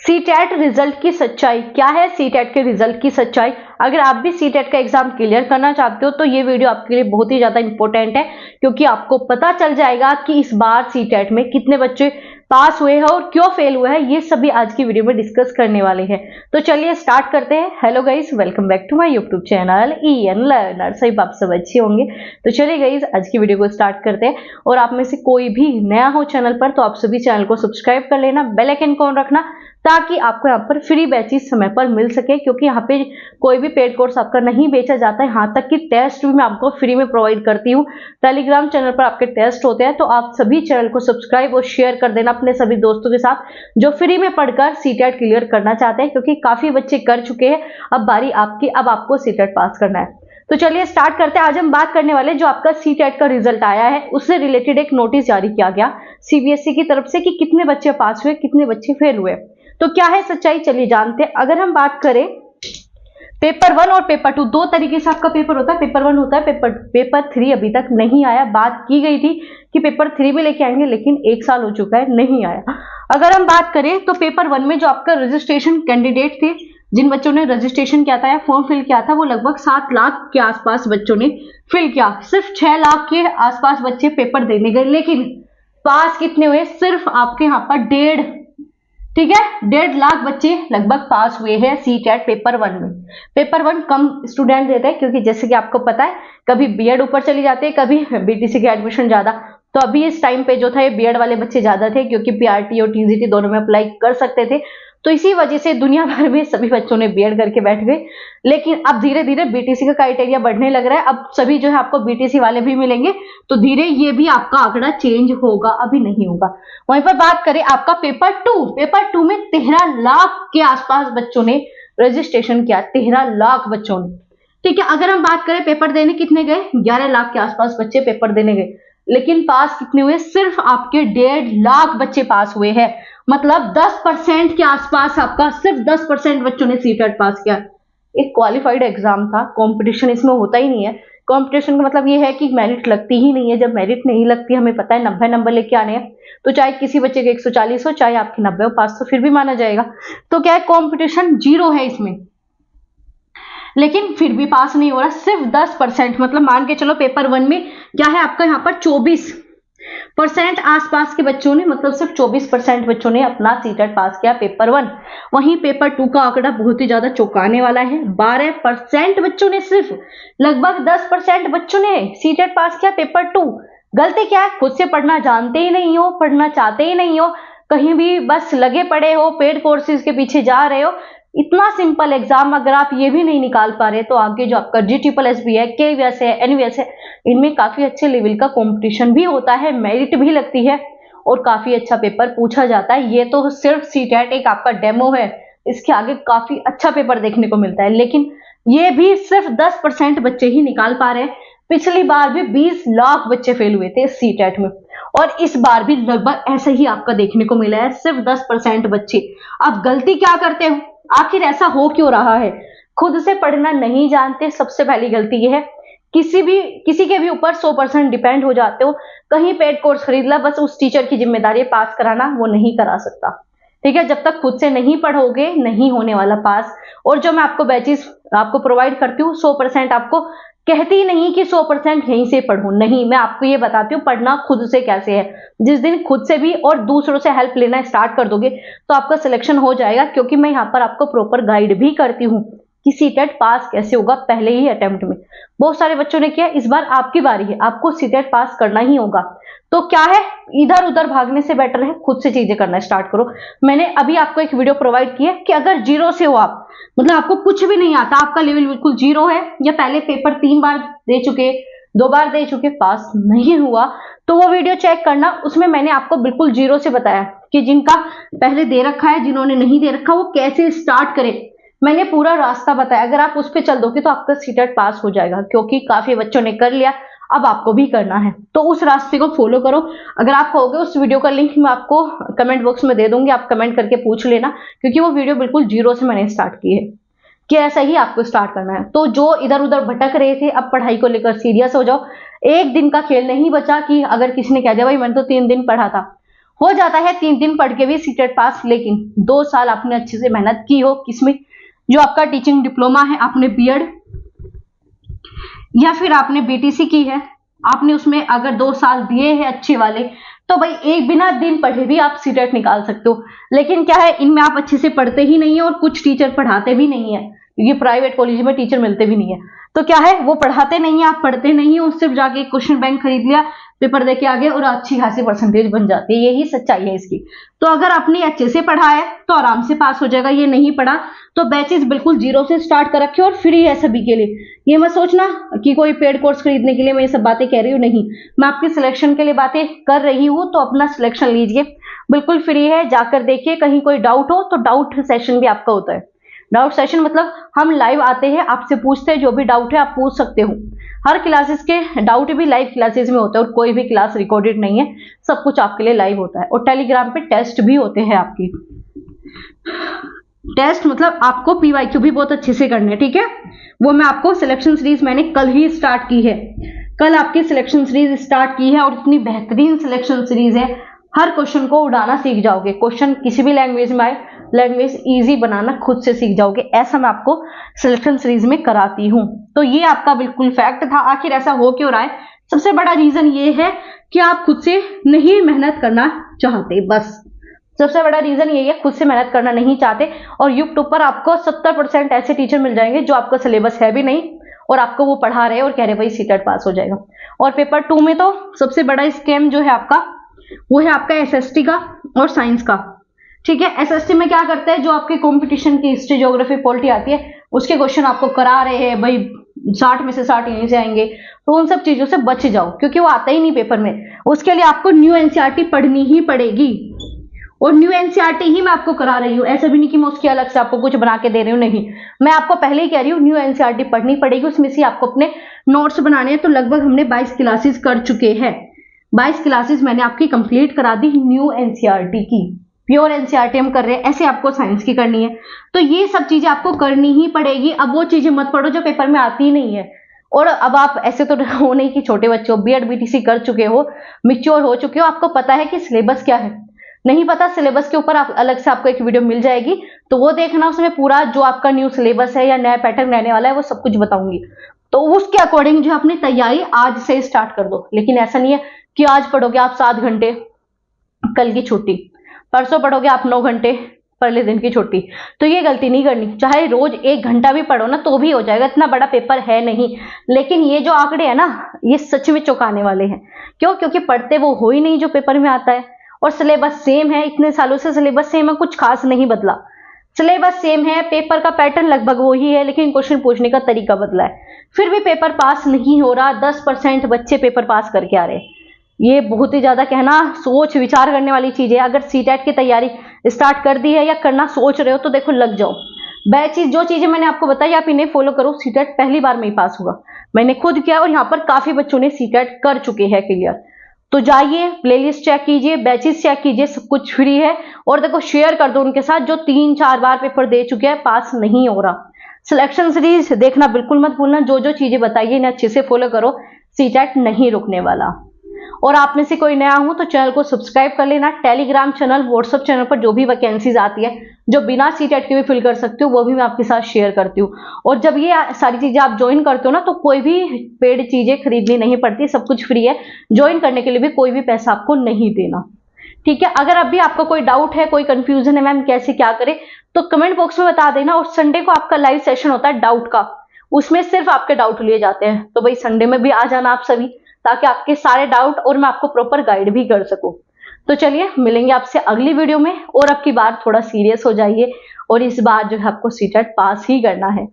CTET result की सच्चाई क्या है, सीटेट के रिजल्ट की सच्चाई। अगर आप भी सीटेट का एग्जाम क्लियर करना चाहते हो तो ये वीडियो आपके लिए बहुत ही ज्यादा इंपॉर्टेंट है, क्योंकि आपको पता चल जाएगा कि इस बार सीटेट में कितने बच्चे पास हुए हैं और क्यों फेल हुए हैं। ये सभी आज की वीडियो में डिस्कस करने वाले हैं। तो चलिए स्टार्ट करते हैं। Hello guys, welcome back to my YouTube channel EN learner. सही आप सब अच्छे होंगे। तो चलिए गाइस, आज की वीडियो को स्टार्ट करते हैं। और आप में से कोई भी नया हो चैनल पर तो आप सभी चैनल को सब्सक्राइब कर लेना, बेल आइकन को ऑन रखना, ताकि आपको यहाँ पर फ्री बैचेस समय पर मिल सके, क्योंकि यहाँ पे कोई भी पेड कोर्स आपका नहीं बेचा जाता है। यहाँ तक कि टेस्ट भी मैं आपको फ्री में प्रोवाइड करती हूँ। टेलीग्राम चैनल पर आपके टेस्ट होते हैं, तो आप सभी चैनल को सब्सक्राइब और शेयर कर देना अपने सभी दोस्तों के साथ जो फ्री में पढ़कर सीटेट क्लियर करना चाहते हैं, क्योंकि काफी बच्चे कर चुके हैं। अब बारी आपकी, अब आपको सीटेट पास करना है। तो चलिए स्टार्ट करते हैं। आज हम बात करने वाले जो आपका सीटेट का रिजल्ट आया है उससे रिलेटेड एक नोटिस जारी किया गया CBSE की तरफ से कि कितने बच्चे पास हुए, कितने बच्चे फेल हुए। तो क्या है सच्चाई, चलिए जानते हैं। अगर हम बात करें पेपर 1 और पेपर 2, दो तरीके से आपका पेपर होता है। पेपर 1 होता है, पेपर 3 अभी तक नहीं आया। बात की गई थी कि पेपर 3 भी लेके आएंगे, लेकिन 1 साल हो चुका है, नहीं आया। अगर हम बात करें तो पेपर 1 में जो आपका रजिस्ट्रेशन कैंडिडेट थे, जिन बच्चों ने रजिस्ट्रेशन किया था या फॉर्म फिल किया था, वो लगभग 7 लाख के आसपास बच्चों ने फिल किया। सिर्फ 6 लाख के आसपास बच्चे पेपर देने गए, लेकिन पास कितने हुए? सिर्फ आपके यहाँ पर 1.5 लाख बच्चे लगभग पास हुए हैं सीटेट पेपर 1 में। पेपर 1 कम स्टूडेंट देते हैं, क्योंकि जैसे कि आपको पता है कभी बीएड ऊपर चली जाती है, कभी BTC के एडमिशन ज्यादा। तो अभी इस टाइम पे जो था ये बीएड वाले बच्चे ज्यादा थे, क्योंकि PRT और TGT दोनों में अप्लाई कर सकते थे। तो इसी वजह से दुनिया भर में सभी बच्चों ने बीएड करके बैठ गए। लेकिन अब धीरे धीरे BTC का क्राइटेरिया बढ़ने लग रहा है। अब सभी जो है आपको BTC वाले भी मिलेंगे, तो धीरे ये भी आपका आंकड़ा चेंज होगा, अभी नहीं होगा। वहीं पर बात करें आपका पेपर टू में 13 लाख के आसपास बच्चों ने रजिस्ट्रेशन किया। 13 लाख बच्चों ने, ठीक है। अगर हम बात करें पेपर देने कितने गए, 11 लाख के आसपास बच्चे पेपर देने गए, लेकिन पास कितने हुए? सिर्फ आपके 1.5 लाख बच्चे पास हुए हैं। मतलब 10% के आसपास आपका, सिर्फ 10% बच्चों ने सीटेट पास किया। एक क्वालिफाइड एग्जाम था, कंपटीशन इसमें होता ही नहीं है। कंपटीशन का मतलब ये है कि मेरिट लगती ही नहीं है। जब मेरिट नहीं लगती, हमें पता है 90 नंबर लेके आने हैं, तो चाहे किसी बच्चे के 140 हो, चाहे आपके 90 हो, पास तो फिर भी माना जाएगा। तो क्या है, कंपटीशन 0 है इसमें, लेकिन फिर भी पास नहीं हो रहा। सिर्फ 10%, मतलब मान के चलो पेपर 1 में क्या है आपका यहाँ पर 24% आसपास के बच्चों ने, मतलब सिर्फ 24% बच्चों ने अपना सीटेट पास किया पेपर 1। वहीं पेपर 2 का आंकड़ा बहुत ही ज्यादा चौंकाने वाला है। 12% बच्चों ने, सिर्फ लगभग 10% बच्चों ने सीटेट पास किया पेपर 2। गलती क्या है? खुद से पढ़ना जानते ही नहीं हो, पढ़ना चाहते ही नहीं हो, कहीं भी बस लगे पड़े हो, पेड कोर्सेज के पीछे जा रहे हो। इतना सिंपल एग्जाम अगर आप ये भी नहीं निकाल पा रहे, तो आगे जो आपका GSSS भी है, KVS है, NVS है, इनमें काफी अच्छे लेवल का कंपटीशन भी होता है, मेरिट भी लगती है और काफी अच्छा पेपर पूछा जाता है। ये तो सिर्फ सीटेट एक आपका डेमो है, इसके आगे काफी अच्छा पेपर देखने को मिलता है, लेकिन ये भी सिर्फ 10% बच्चे ही निकाल पा रहे हैं। पिछली बार भी 20 लाख बच्चे फेल हुए थे सीटेट में, और इस बार भी लगभग ऐसा ही आपका देखने को मिला है, सिर्फ 10% बच्चे। आप गलती क्या करते हो? आखिर ऐसा हो क्यों रहा है? खुद से पढ़ना नहीं जानते, सबसे पहली गलती ये है। किसी के भी ऊपर 100% डिपेंड हो जाते हो। कहीं पेड कोर्स खरीद ला, बस उस टीचर की जिम्मेदारी है पास कराना, वो नहीं करा सकता, ठीक है। जब तक खुद से नहीं पढ़ोगे नहीं होने वाला पास। और जो मैं आपको बैचेस आपको प्रोवाइड करती हूँ, 100% आपको कहती नहीं कि 100% यहीं से पढ़ो, नहीं, मैं आपको ये बताती हूँ पढ़ना खुद से कैसे है। जिस दिन खुद से भी और दूसरों से हेल्प लेना स्टार्ट कर दोगे तो आपका सिलेक्शन हो जाएगा, क्योंकि मैं यहाँ पर आपको प्रॉपर गाइड भी करती हूँ कि सीटेट पास कैसे होगा पहले ही अटेम्प्ट में। बहुत सारे बच्चों ने किया, इस बार आपकी बारी है, आपको सीटेट पास करना ही होगा। तो क्या है, इधर उधर भागने से बेटर है खुद से चीजें करना स्टार्ट करो। मैंने अभी आपको एक वीडियो प्रोवाइड की है कि अगर 0 से हो आप, मतलब आपको कुछ भी नहीं आता, आपका लेवल बिल्कुल 0 है, या पहले पेपर 3 बार दे चुके, 2 बार दे चुके, पास नहीं हुआ, तो वो वीडियो चेक करना। उसमें मैंने आपको बिल्कुल 0 से बताया कि जिनका पहले दे रखा है, जिन्होंने नहीं दे रखा, वो कैसे स्टार्ट करें। मैंने पूरा रास्ता बताया। अगर आप उस पर चल दोगे तो आपका सीटेट पास हो जाएगा, क्योंकि काफी बच्चों ने कर लिया, अब आपको भी करना है। तो उस रास्ते को फॉलो करो। अगर आप कहोगे, उस वीडियो का लिंक मैं आपको कमेंट बॉक्स में दे दूंगी, आप कमेंट करके पूछ लेना, क्योंकि वो वीडियो बिल्कुल 0 से मैंने स्टार्ट की है कि ऐसा ही आपको स्टार्ट करना है। तो जो इधर उधर भटक रहे थे, अब पढ़ाई को लेकर सीरियस हो जाओ। एक दिन का खेल नहीं बचा कि अगर किसी ने कह दिया भाई मैंने तो 3 दिन पढ़ा था, हो जाता है 3 दिन पढ़ के भी सीटेट पास, लेकिन 2 साल आपने अच्छे से मेहनत की हो, किसमें, जो आपका टीचिंग डिप्लोमा है, आपने बीएड या फिर आपने बीटीसी की है, आपने उसमें अगर 2 साल दिए हैं अच्छे वाले, तो भाई एक बिना दिन पढ़े भी आप सीटेट निकाल सकते हो। लेकिन क्या है, इनमें आप अच्छे से पढ़ते ही नहीं है और कुछ टीचर पढ़ाते भी नहीं है, क्योंकि प्राइवेट कॉलेज में टीचर मिलते भी नहीं है। तो क्या है, वो पढ़ाते नहीं है, आप पढ़ते नहीं हो, सिर्फ जाके क्वेश्चन बैंक खरीद लिया, पेपर देके आ गए और अच्छी खासी परसेंटेज बन जाती है। यही सच्चाई है इसकी। तो अगर आपने अच्छे से पढ़ा है तो आराम से पास हो जाएगा। ये नहीं पढ़ा तो बैचेस बिल्कुल जीरो से स्टार्ट कर रखे और फ्री है सभी के लिए। ये मत सोचना कि कोई पेड कोर्स खरीदने के लिए मैं ये सब बातें कह रही हूँ, नहीं, मैं आपकी सिलेक्शन के लिए बातें कर रही हूँ। तो अपना सिलेक्शन लीजिए, बिल्कुल फ्री है, जाकर देखिए। कहीं कोई डाउट हो तो डाउट सेशन भी आपका होता है। डाउट सेशन मतलब हम लाइव आते हैं, आपसे पूछते हैं, जो भी डाउट है आप पूछ सकते हो। हर क्लासेस के डाउट भी लाइव क्लासेस में होता है और कोई भी क्लास रिकॉर्डेड नहीं है, सब कुछ आपके लिए लाइव होता है। और टेलीग्राम पे टेस्ट भी होते हैं आपकी। टेस्ट मतलब आपको पीवाईक्यू भी बहुत अच्छे से करने हैं, ठीक है। वो मैं आपको सिलेक्शन सीरीज मैंने कल ही स्टार्ट की है, कल आपकी सिलेक्शन सीरीज स्टार्ट की है और इतनी बेहतरीन सिलेक्शन सीरीज है, हर क्वेश्चन को उड़ाना सीख जाओगे। क्वेश्चन किसी भी लैंग्वेज में आए, लैंग्वेज इजी बनाना खुद से सीख जाओगे। ऐसा मैं आपको सिलेक्शन सीरीज में कराती हूँ। तो ये आपका बिल्कुल फैक्ट था। आखिर ऐसा हो क्यों रहा है? सबसे बड़ा रीजन ये है कि आप खुद से नहीं मेहनत करना चाहते, बस सबसे बड़ा रीजन यही है, खुद से मेहनत करना नहीं चाहते। और यूट्यूब पर आपको 70% ऐसे टीचर मिल जाएंगे जो आपका सिलेबस है भी नहीं और आपको वो पढ़ा रहे हैं और कह रहे भाई सीटेट पास हो जाएगा। और पेपर 2 में तो सबसे बड़ा स्कैम जो है आपका, वो है आपका एसएसटी का और साइंस का, ठीक है। एसएसटी में क्या करते हैं, जो आपके कंपटीशन की हिस्ट्री, ज्योग्राफी, पॉलिटी आती है, उसके क्वेश्चन आपको करा रहे हैं भाई 60 में से 60 यहीं से आएंगे। तो उन सब चीजों से बच जाओ, क्योंकि वो आता ही नहीं पेपर में। उसके लिए आपको न्यू एनसीईआरटी पढ़नी ही पड़ेगी और न्यू एनसीईआरटी ही मैं आपको करा रही हूँ। ऐसा भी नहीं कि मैं उसकी अलग से आपको कुछ बना के दे रही हूँ, नहीं, मैं आपको पहले ही कह रही हूँ न्यू एनसीईआरटी पढ़नी पड़ेगी। उसमें से आपको अपने नोट्स बनाने हैं। तो लगभग हमने 22 क्लासेस कर चुके हैं। 22 क्लासेस मैंने आपकी कंप्लीट करा दी न्यू एनसीईआरटी की। प्योर एनसीईआरटी हम कर रहे हैं, ऐसे आपको साइंस की करनी है। तो ये सब चीजें आपको करनी ही पड़ेगी। अब वो चीजें मत पढ़ो जो पेपर में आती ही नहीं है। और अब आप ऐसे तो हो नहीं कि छोटे बच्चे हो, बीएड बीटीसी कर चुके हो, मिच्योर हो चुके हो, आपको पता है कि सिलेबस क्या है। नहीं पता सिलेबस के ऊपर आप अलग से आपको एक वीडियो मिल जाएगी, तो वो देखना। उसमें पूरा जो आपका न्यू सिलेबस है या नया पैटर्न रहने वाला है वो सब कुछ बताऊंगी। तो उसके अकॉर्डिंग जो अपनी तैयारी आज से स्टार्ट कर दो। लेकिन ऐसा नहीं है कि आज पढ़ोगे आप 7 घंटे, कल की छुट्टी, परसों पढ़ोगे आप 9 घंटे, पहले दिन की छुट्टी। तो ये गलती नहीं करनी। चाहे रोज 1 घंटा भी पढ़ो ना तो भी हो जाएगा, इतना बड़ा पेपर है नहीं। लेकिन ये जो आंकड़े है ना, ये सच में चौंकाने वाले हैं। क्यों? क्योंकि पढ़ते वो हो ही नहीं जो पेपर में आता है। और सिलेबस सेम है, इतने सालों से सिलेबस सेम है, कुछ खास नहीं बदला। सिलेबस सेम है, पेपर का पैटर्न लगभग वही है, लेकिन क्वेश्चन पूछने का तरीका बदला है। फिर भी पेपर पास नहीं हो रहा। 10% बच्चे पेपर पास करके आ रहे हैं। ये बहुत ही ज्यादा कहना सोच विचार करने वाली चीज है। अगर सीटेट की तैयारी स्टार्ट कर दी है या करना सोच रहे हो तो देखो लग जाओ। बैचेस, जो चीजें मैंने आपको बताई आप इन्हें फॉलो करो। सीटेट पहली बार में ही पास होगा, मैंने खुद किया और यहाँ पर काफी बच्चों ने सीटेट कर चुके हैं क्लियर। तो जाइए, प्लेलिस्ट चेक कीजिए, बैचेस चेक कीजिए, सब कुछ फ्री है। और देखो शेयर कर दो उनके साथ जो 3-4 बार पेपर दे चुके हैं, पास नहीं हो रहा। सिलेक्शन सीरीज देखना बिल्कुल मत भूलना। जो जो चीजें बताइए इन्हें अच्छे से फॉलो करो, सीटेट नहीं रुकने वाला। और आप में से कोई नया हो तो चैनल को सब्सक्राइब कर लेना। टेलीग्राम चैनल, व्हाट्सएप चैनल पर जो भी वैकेंसीज आती है, जो बिना सीटेट के भी फिल कर सकते हो, वो भी मैं आपके साथ शेयर करती हूँ। और जब ये सारी चीजें आप ज्वाइन करते हो ना, तो कोई भी पेड चीजें खरीदनी नहीं पड़ती, सब कुछ फ्री है। ज्वाइन करने के लिए भी कोई भी पैसा आपको नहीं देना, ठीक है। अगर अभी आपका कोई डाउट है, कोई कंफ्यूजन है मैम कैसे क्या करें, तो कमेंट बॉक्स में बता देना। और संडे को आपका लाइव सेशन होता है डाउट का, उसमें सिर्फ आपके डाउट लिए जाते हैं। तो भाई संडे में भी आ जाना आप सभी, ताकि आपके सारे डाउट और मैं आपको प्रॉपर गाइड भी कर सकूं। तो चलिए मिलेंगे आपसे अगली वीडियो में। और अब की बार थोड़ा सीरियस हो जाइए और इस बार जो है आपको सीटेट पास ही करना है।